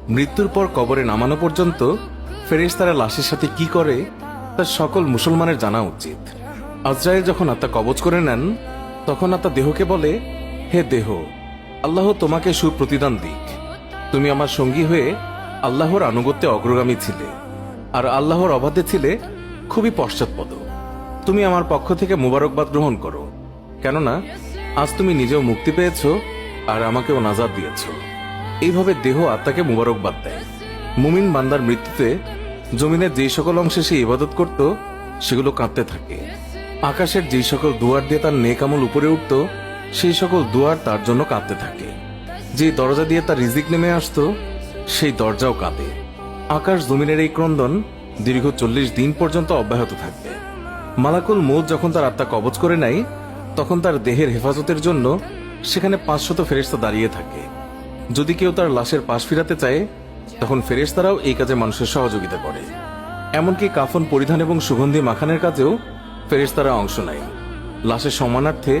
মৃত্যুর পর কবরে নামানো পর্যন্ত ফেরেশতারা লাশের সাথে কি করে তা সকল মুসলমানের জানা উচিত। আজরাইল যখন আত্মা কবজ করে নেন তখন আত্মা দেহকে বলে, হে দেহ, আল্লাহ তোমাকে সুপ্রতিদান দিক। তুমি আমার সঙ্গী হয়ে আল্লাহর আনুগত্যে অগ্রগামী ছিলে, আর আল্লাহর অবাধে ছিলে খুবই পশ্চাৎপদ। তুমি আমার পক্ষ থেকে মুবারকবাদ গ্রহণ করো, কেননা আজ তুমি নিজেও মুক্তি পেয়েছ আর আমাকেও নাজাত দিয়েছ। এইভাবে দেহ আত্মাকে মুবারকবাদ দেয়। মুমিন বান্দার মৃত্যুতে জমিনের যেই সকল অংশে সে ইবাদত করত সেগুলো কাঁদতে থাকে। আকাশের যেই সকল দুয়ার দিয়ে তার নেক আমল উপরে উঠত সেই সকল দুয়ার তার জন্য কাঁদতে থাকে। যে দরজা দিয়ে তার রিজিক নেমে আসতো সেই দরজাও কাঁদে। আকাশ জমিনের এই ক্রন্দন দীর্ঘ 40 দিন পর্যন্ত অব্যাহত থাকবে। মালাকুল মউত যখন তার আত্মা কবজ করে নেয় তখন তার দেহের হেফাজতের জন্য সেখানে 500 ফেরেশতা দাঁড়িয়ে থাকে। যদি কেউ তার লাশের পাশ ফিরাতে চায় তখন ফেরেশতারাও এই কাজে মানুষের সহযোগিতা করে। এমনকি কাফন পরিধান এবং সুগন্ধি মাখানের কাজেও ফেরেশতারা অংশ নেয়। লাশের সম্মানার্থে